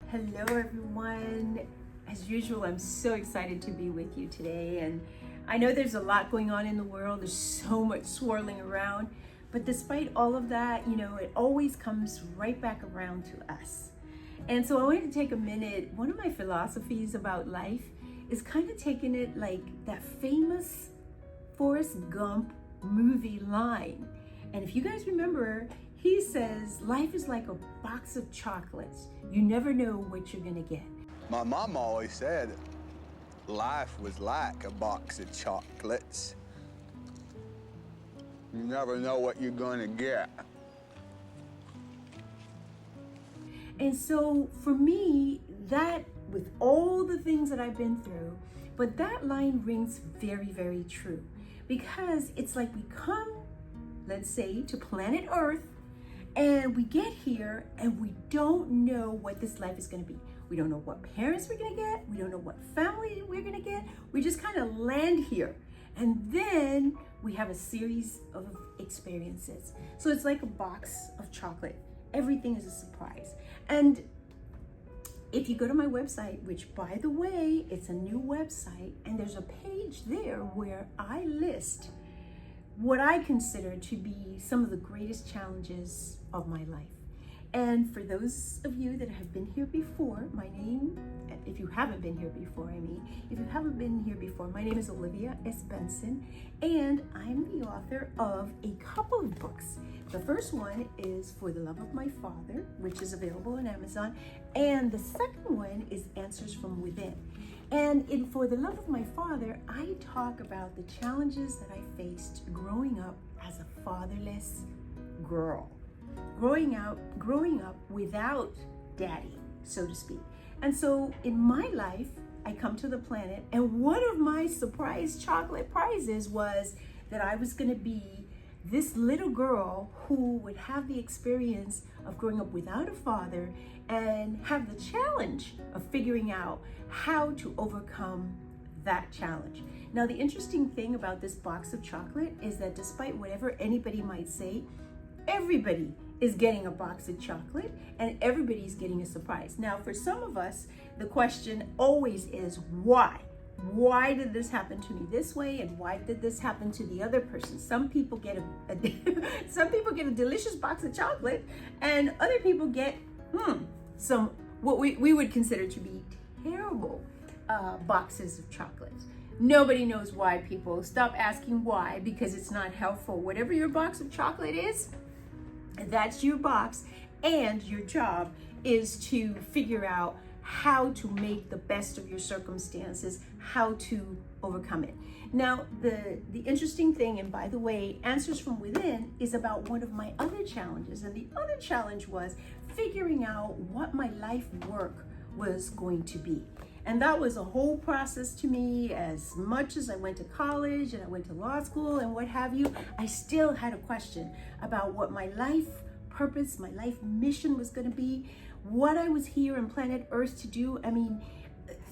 Hello everyone. As usual, I'm so excited to be with you today, and I know there's a lot going on in the world. There's so much swirling around, but despite all of that, it always comes right back around to us. And so I wanted to take a minute. One of my philosophies about life is kind of taking it like that famous Forrest Gump movie line. And if you guys remember, he says, life is like a box of chocolates. You never know what you're gonna get. My mom always said life was like a box of chocolates. You never know what you're gonna get. And so for me, that, with all the things that I've been through, but that line rings very, very true. Because it's like we come, let's say, to planet Earth, and we get here and we don't know what this life is going to be. We don't know what parents we're going to get. We don't know what family we're going to get. We just kind of land here. And then we have a series of experiences. So it's like a box of chocolate. Everything is a surprise. And if you go to my website, which by the way, it's a new website, and there's a page there where I list what I consider to be some of the greatest challenges of my life. And for those of you that have been here before, my name, if you haven't been here before, my name is Olivia S. Benson, and I'm the author of a couple of books. The first one is For the Love of My Father, which is available on Amazon, and the second one is Answers from Within. And in For the Love of My Father, I talk about the challenges that I faced growing up as a fatherless girl. Growing up without daddy, so to speak. And so in my life, I come to the planet, and one of my surprise chocolate prizes was that I was going to be this little girl who would have the experience of growing up without a father and have the challenge of figuring out how to overcome that challenge. Now, the interesting thing about this box of chocolate is that despite whatever anybody might say, everybody is getting a box of chocolate and everybody's getting a surprise. Now, for some of us, the question always is why? Why did this happen to me this way, and why did this happen to the other person? Some people get some people get a delicious box of chocolate, and other people get some what we would consider to be terrible boxes of chocolates. Nobody knows why, people. Stop asking why, because it's not helpful. Whatever your box of chocolate is, that's your box, and your job is to figure out how to make the best of your circumstances, how to overcome it. Now, the interesting thing, and by the way, Answers from Within is about one of my other challenges, and the other challenge was figuring out what my life work was going to be. And that was a whole process to me. As much as I went to college and I went to law school and what have you, I still had a question about what my life purpose, my life mission was going to be, what I was here on planet Earth to do. I mean,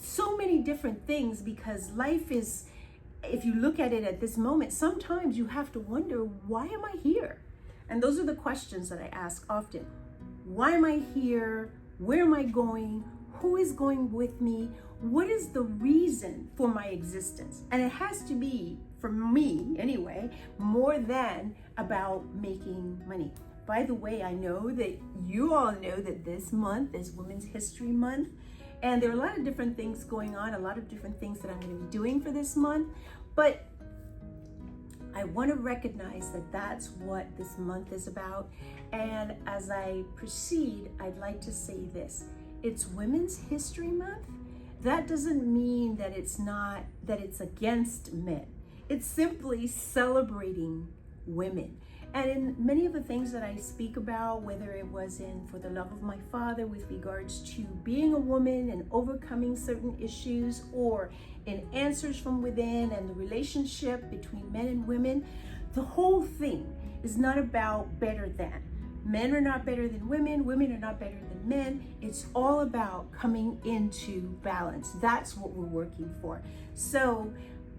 so many different things, because life is, if you look at it at this moment, sometimes you have to wonder, why am I here? And those are the questions that I ask often. Why am I here? Where am I going? Who is going with me? What is the reason for my existence? And it has to be, for me anyway, more than about making money. By the way, I know that you all know that this month is Women's History Month, and there are a lot of different things going on, a lot of different things that I'm going to be doing for this month, but I want to recognize that that's what this month is about. And as I proceed, I'd like to say this. It's Women's History Month. That doesn't mean that it's against men. It's simply celebrating women. And in many of the things that I speak about, whether it was in For the Love of My Father with regards to being a woman and overcoming certain issues, or in Answers from Within and the relationship between men and women, the whole thing is not about better than. Men are not better than women, women are not better than men. It's all about coming into balance. That's what we're working for. So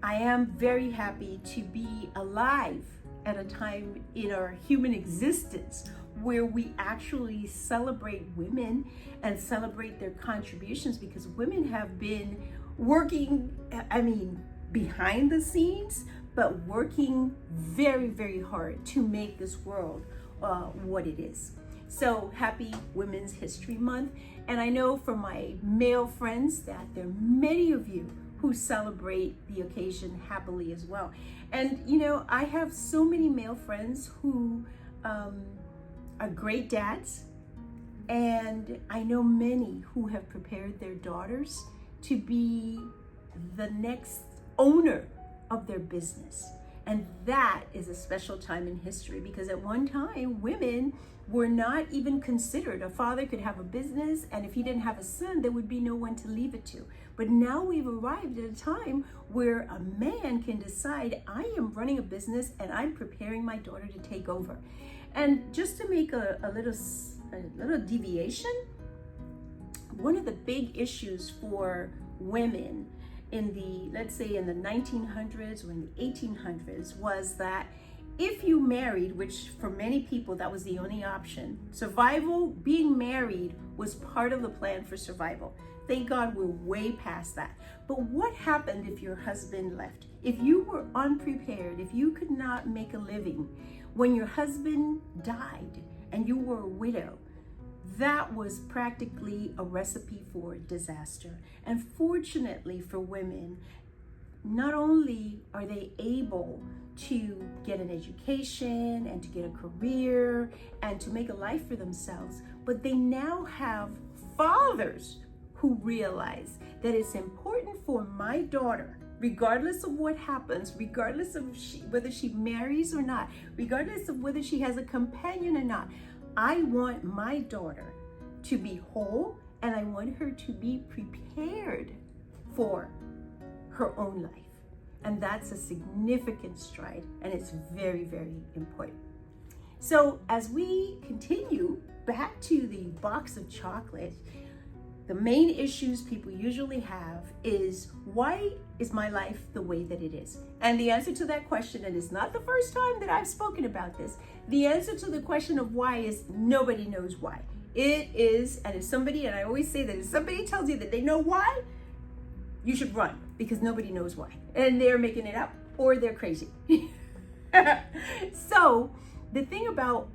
I am very happy to be alive at a time in our human existence where we actually celebrate women and celebrate their contributions, because women have been working, behind the scenes, but working very, very hard to make this world what it is. So happy Women's History Month. And I know from my male friends that there are many of you who celebrate the occasion happily as well. And I have so many male friends who are great dads, and I know many who have prepared their daughters to be the next owner of their business. And that is a special time in history, because at one time women were not even considered. A father could have a business, and if he didn't have a son, there would be no one to leave it to. But now we've arrived at a time where a man can decide, I am running a business and I'm preparing my daughter to take over. And just to make a little deviation, one of the big issues for women in the 1900s or in the 1800s was that if you married, which for many people that was the only option, survival, being married was part of the plan for survival. Thank God we're way past that. But what happened if your husband left? If you were unprepared, if you could not make a living when your husband died and you were a widow, that was practically a recipe for disaster. And fortunately for women, not only are they able to get an education and to get a career and to make a life for themselves, but they now have fathers who realize that it's important for my daughter, regardless of what happens, regardless of whether she marries or not, regardless of whether she has a companion or not, I want my daughter to be whole, and I want her to be prepared for her own life. And that's a significant stride, and it's very, very important. So as we continue back to the box of chocolate, the main issues people usually have is, why is my life the way that it is? And the answer to that question, and it's not the first time that I've spoken about this, the answer to the question of why is nobody knows why. It is, and I always say that if somebody tells you that they know why, you should run, because nobody knows why. And they're making it up, or they're crazy. So the thing about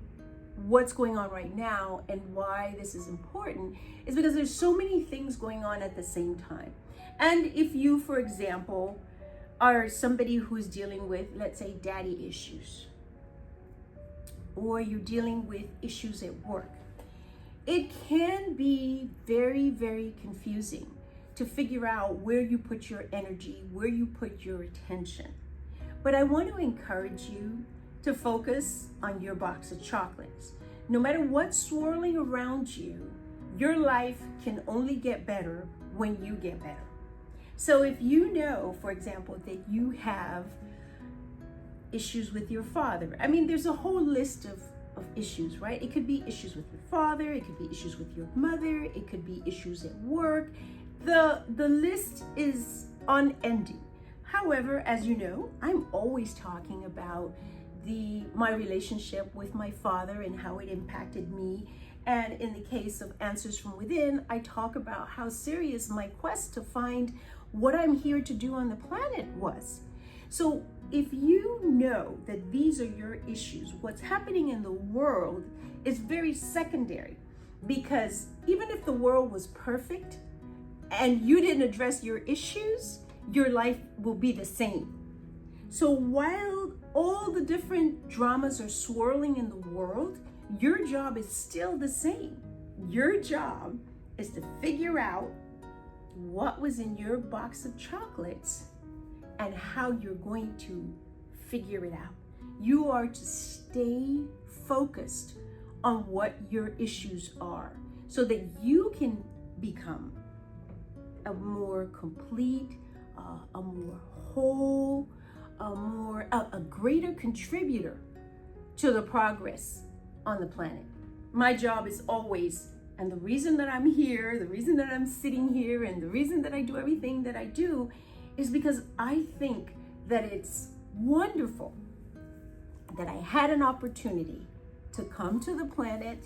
what's going on right now and why this is important is because there's so many things going on at the same time. And if you, for example, are somebody who's dealing with, let's say, daddy issues, or you're dealing with issues at work, it can be very, very confusing to figure out where you put your energy, where you put your attention. But I want to encourage you to focus on your box of chocolates. No matter what's swirling around you, your life can only get better when you get better. So if you know, for example, that you have issues with your father, there's a whole list of issues, right? It could be issues with your father, it could be issues with your mother, it could be issues at work. The list is unending. However, as you know, I'm always talking about my relationship with my father and how it impacted me. And in the case of Answers from Within, I talk about how serious my quest to find what I'm here to do on the planet was. So if you know that these are your issues, what's happening in the world is very secondary, because even if the world was perfect and you didn't address your issues, your life will be the same. So while all the different dramas are swirling in the world, your job is still the same. Your job is to figure out what was in your box of chocolates and how you're going to figure it out. You are to stay focused on what your issues are so that you can become a more complete, a more whole, a greater contributor to the progress on the planet. My job is always, and the reason that I'm here, the reason that I'm sitting here, and the reason that I do everything that I do is because I think that it's wonderful that I had an opportunity to come to the planet,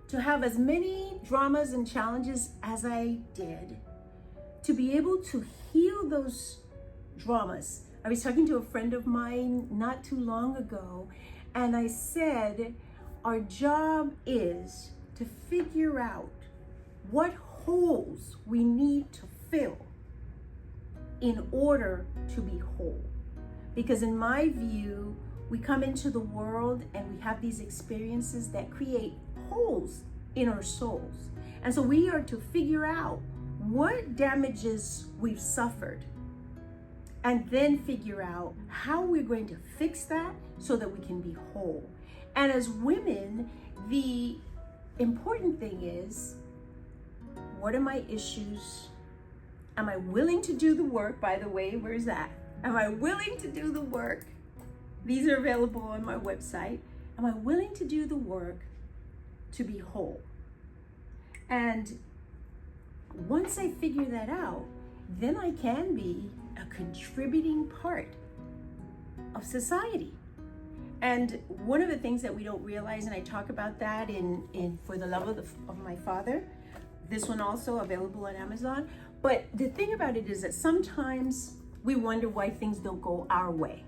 to have as many dramas and challenges as I did, to be able to heal those dramas. I was talking to a friend of mine not too long ago, and I said, our job is to figure out what holes we need to fill in order to be whole. Because in my view, we come into the world and we have these experiences that create holes in our souls. And so we are to figure out what damages we've suffered, and then figure out how we're going to fix that so that we can be whole. And as women, the important thing is, what are my issues? Am I willing to do the work? By the way, where's that? Am I willing to do the work? These are available on my website. Am I willing to do the work to be whole? And once I figure that out, then I can be a contributing part of society. And one of the things that we don't realize, and I talk about that in For the Love of My Father, this one also available on Amazon. But the thing about it is that sometimes we wonder why things don't go our way.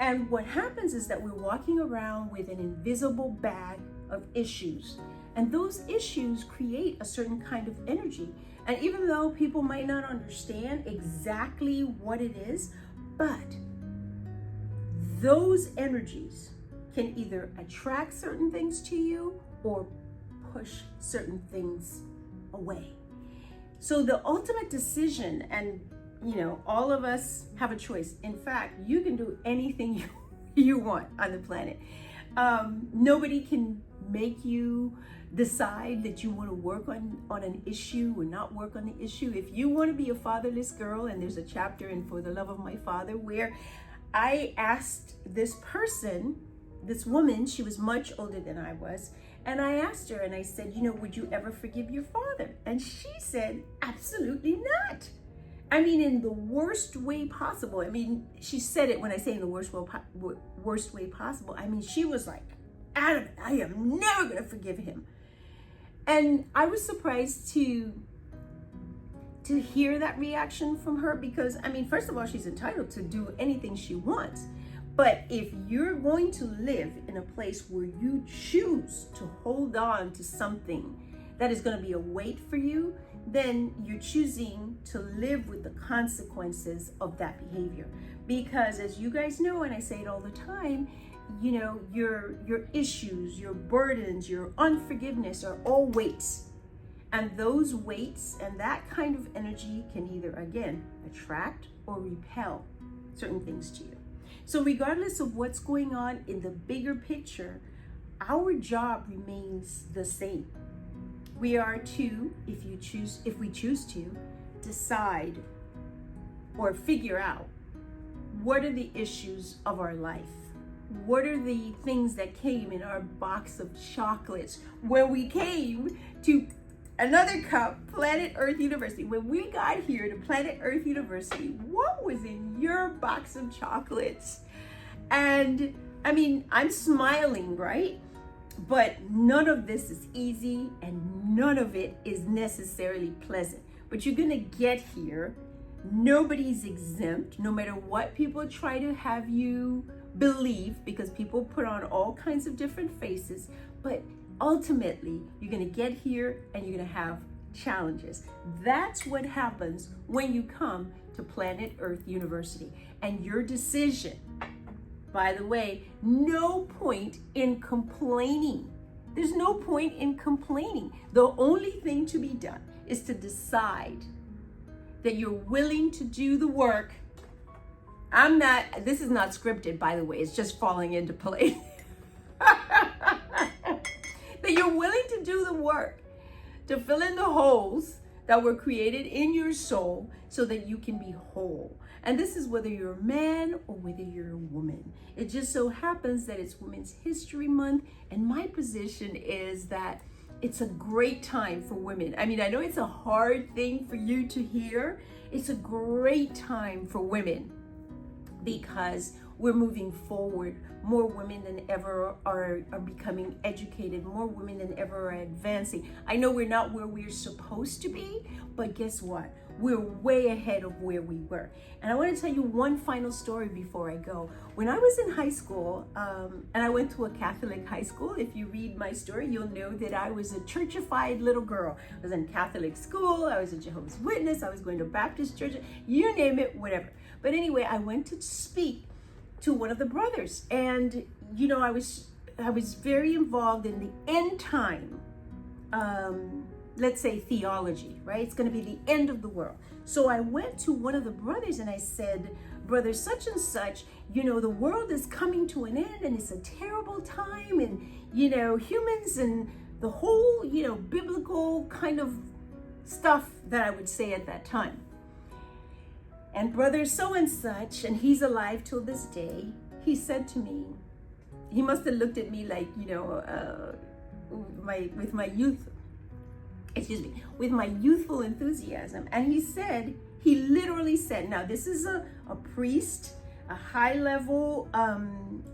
And what happens is that we're walking around with an invisible bag of issues. And those issues create a certain kind of energy. And even though people might not understand exactly what it is, but those energies can either attract certain things to you or push certain things away. So the ultimate decision, and all of us have a choice. In fact, you can do anything you want on the planet. Nobody can make you decide that you want to work on an issue or not work on the issue. If you want to be a fatherless girl, and there's a chapter in For the Love of My Father where I asked this person, this woman, she was much older than I was, and I asked her and I said, would you ever forgive your father? And she said, absolutely not. I mean, in the worst way possible. I mean, she said it, when I say in the worst way possible, I mean, she was like adamant, I am never going to forgive him. And I was surprised to hear that reaction from her, because, I mean, first of all, she's entitled to do anything she wants. But if you're going to live in a place where you choose to hold on to something that is going to be a weight for you, then you're choosing to live with the consequences of that behavior. Because as you guys know, and I say it all the time, your issues, your burdens, your unforgiveness are all weights. And those weights and that kind of energy can either, again, attract or repel certain things to you. So regardless of what's going on in the bigger picture, our job remains the same. We are to, if we choose to, decide or figure out what are the issues of our life. What are the things that came in our box of chocolates when we came to another cup, Planet Earth University? When we got here to Planet Earth University, what was in your box of chocolates? And I mean, I'm smiling, right? But none of this is easy and none of it is necessarily pleasant. But you're gonna get here. Nobody's exempt, no matter what people try to have you believe, because people put on all kinds of different faces. But ultimately, you're gonna get here and you're gonna have challenges. That's what happens when you come to Planet Earth University. And your decision, by the way, no point in complaining. There's no point in complaining. The only thing to be done is to decide that you're willing to do the work. This is not scripted, by the way, it's just falling into place. That you're willing to do the work, to fill in the holes that were created in your soul so that you can be whole. And this is whether you're a man or whether you're a woman. It just so happens that it's Women's History Month, and my position is that it's a great time for women. I mean, I know it's a hard thing for you to hear. It's a great time for women because we're moving forward. More women than ever are becoming educated. More women than ever are advancing. I know we're not where we're supposed to be, but guess what? We're way ahead of where we were. And I want to tell you one final story before I go. When I was in high school, and I went to a Catholic high school, if you read my story, you'll know that I was a churchified little girl. I was in Catholic school, I was a Jehovah's Witness, I was going to Baptist church, you name it, whatever. But anyway, I went to speak to one of the brothers, and you know, I was very involved in the end time, let's say theology, right? It's going to be the end of the world. So I went to one of the brothers and I said, brother such and such, you know, the world is coming to an end and it's a terrible time, and you know, humans and the whole, you know, biblical kind of stuff that I would say at that time. And brother so and such, and he's alive till this day, he said to me, he must have looked at me like, you know, with my youthful enthusiasm. And he literally said, now this is a priest, a high level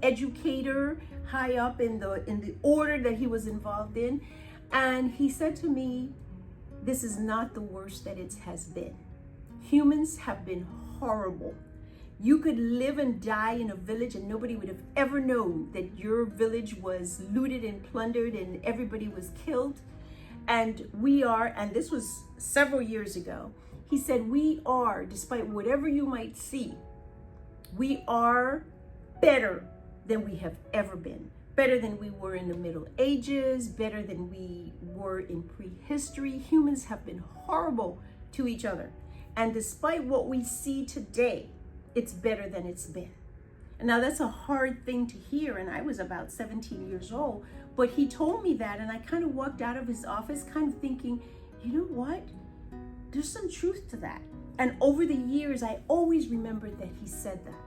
educator, high up in the order that he was involved in. And he said to me, this is not the worst that it has been. Humans have been horrible. You could live and die in a village and nobody would have ever known that your village was looted and plundered and everybody was killed. And we are, and this was several years ago, he said, we are, despite whatever you might see, we are better than we have ever been. Better than we were in the Middle Ages, better than we were in prehistory. Humans have been horrible to each other. And despite what we see today, it's better than it's been. And now that's a hard thing to hear. And I was about 17 years old, but he told me that. And I kind of walked out of his office kind of thinking, you know what? There's some truth to that. And over the years, I always remembered that he said that.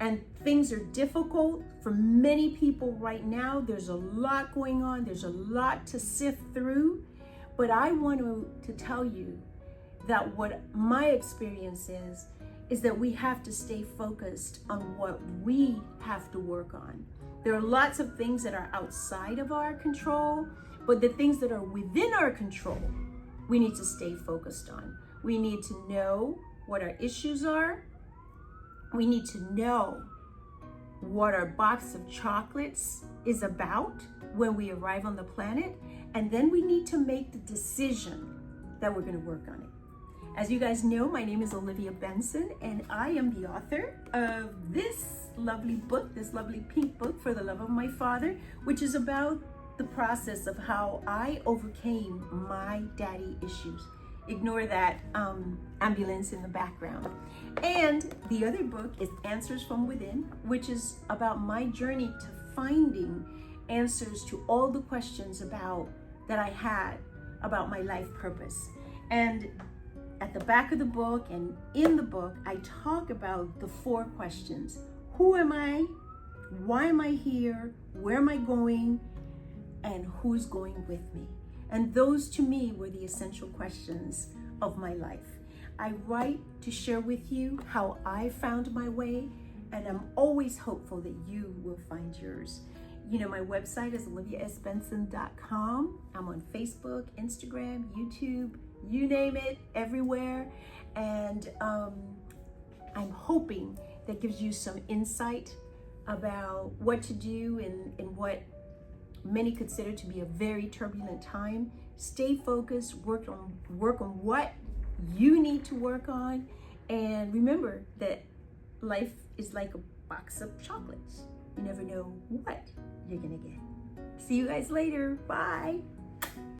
And things are difficult for many people right now. There's a lot going on. There's a lot to sift through. But I want to tell you that what my experience is that we have to stay focused on what we have to work on. There are lots of things that are outside of our control, but the things that are within our control, we need to stay focused on. We need to know what our issues are. We need to know what our box of chocolates is about when we arrive on the planet. And then we need to make the decision that we're going to work on it. As you guys know, my name is Olivia Benson, and I am the author of this lovely book, this lovely pink book, For the Love of My Father, which is about the process of how I overcame my daddy issues. Ignore that ambulance in the background. And the other book is Answers from Within, which is about my journey to finding answers to all the questions that I had about my life purpose. And at the back of the book and in the book, I talk about the 4 questions. Who am I? Why am I here? Where am I going? And who's going with me? And those to me were the essential questions of my life. I write to share with you how I found my way, and I'm always hopeful that you will find yours. You know, my website is oliviasbenson.com. I'm on Facebook, Instagram, YouTube, you name it, everywhere. And I'm hoping that gives you some insight about what to do in what many consider to be a very turbulent time. Stay focused, work on what you need to work on. And remember that life is like a box of chocolates. You never know what you're gonna get. See you guys later. Bye.